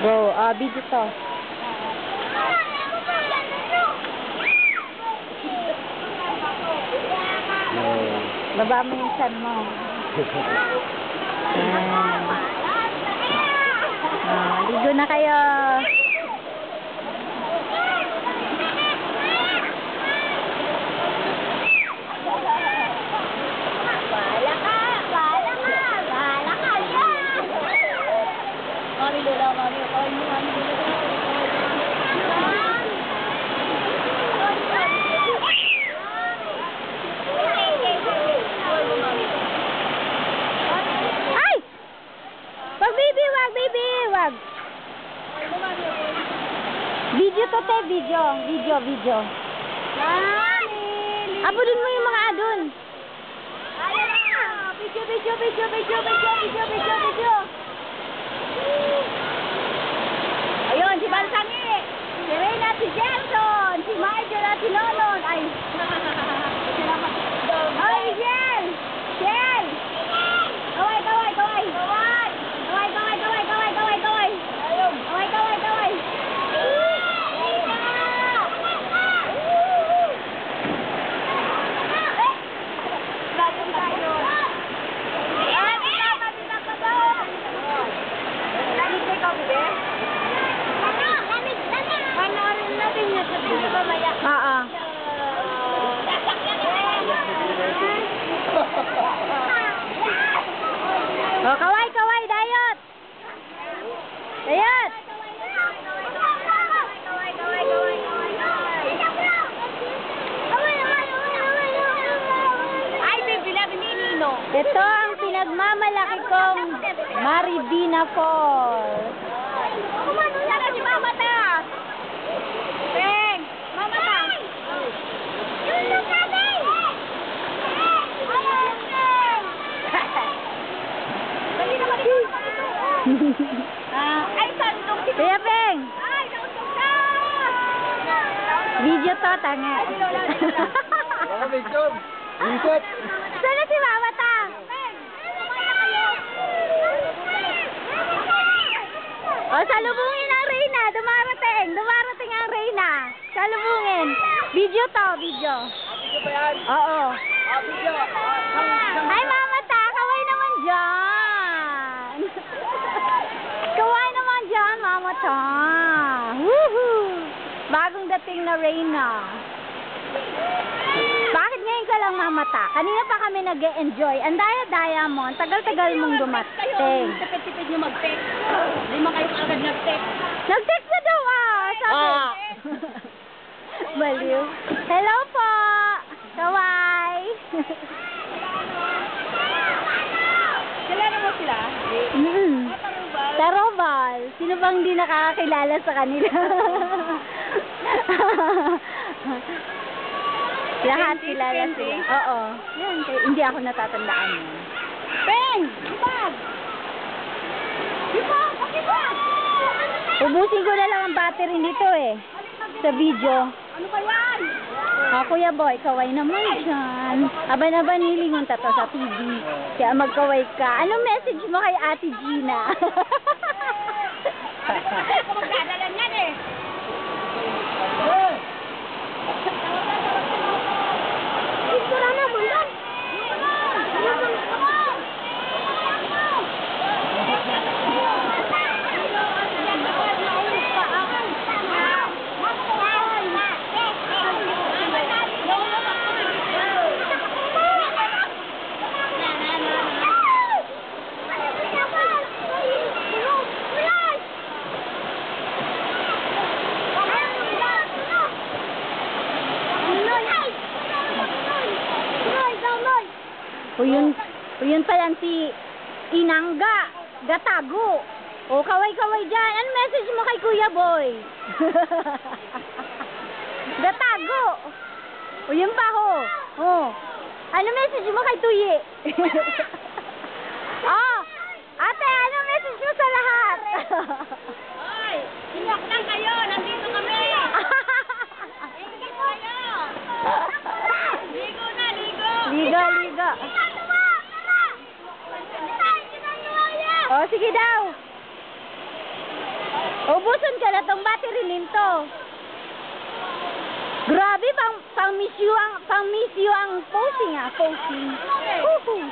Go, video to. Baba mo yung chan mo. Ligo na kayo. Mami Lola, mami. Kawin mo, mami Lola. Ay! Wag, baby, wag, baby, wag. Video to, te, video. Video. Abulin mo yung mga adun. Video. Ayun, si Balsangi, si Reyna, si Jelson, si Marjorie at si Nonon. Ay, Jel! Jel! Kaway! Oh, kaway, dayot. Dayot. Ay, baby, love ni Nino. Ito ang pinagmamalaki kong Maribina Falls. Kumano sana si Mama ta? Beng, Mama ta. Ay, sandok si Kuya Peng, Ay, sandok na! video to, tanga. Sana si Mama ta? O, salubungin ang Reyna. Dumarating ang Reyna. Salubungin. Video to, video. Oo. Ay, Mama ta, kaway naman dyan. Kaway naman dyan, Mama ta. Woohoo! Bagong dating na Reyna. Bakit ngayon ka lang, Mama ta? Kanina pa kami nag-e-enjoy. Ang daya-daya mo. Ang tagal-tagal mong dumating. Tipid-tipid nyo mag-text. Hindi mo kayo agad nag-text. Nag-text na daw sabi. Baliw. Hello po. Kaway. Kilala mo sila? Tarobal. Sino bang hindi nakakakilala sa kanila? Lahat kilala sila. Oo. Yan, hindi ako natatandaan yun. Peng! Ibag! Ubusin ko na lang ang battery nito sa video. Ano ba yan? Kuya Boy, kaway naman dyan. Aba-aba nilingon to sa TV. Kaya magkaway ka. Anong message mo kay Ate Gina? Ako magdadalan yan Picture na, bundan! Yun pa lang si Inangga Gatago. O, kaway-kaway dyan. Ano message mo kay Kuya Boy? Gatago. O, yun pa ho. Ano message mo kay Tuyi? Ate, ano message mo sa lahat? Hoy! Iyak lang kayo! Nandito kami! Ligo kayo! Ligo na, ligo! Ligo. Oh, sige daw. Ubuson ka na tong battery ninto. Grabe, pang miss you ang posing ah, posing. Woohoo.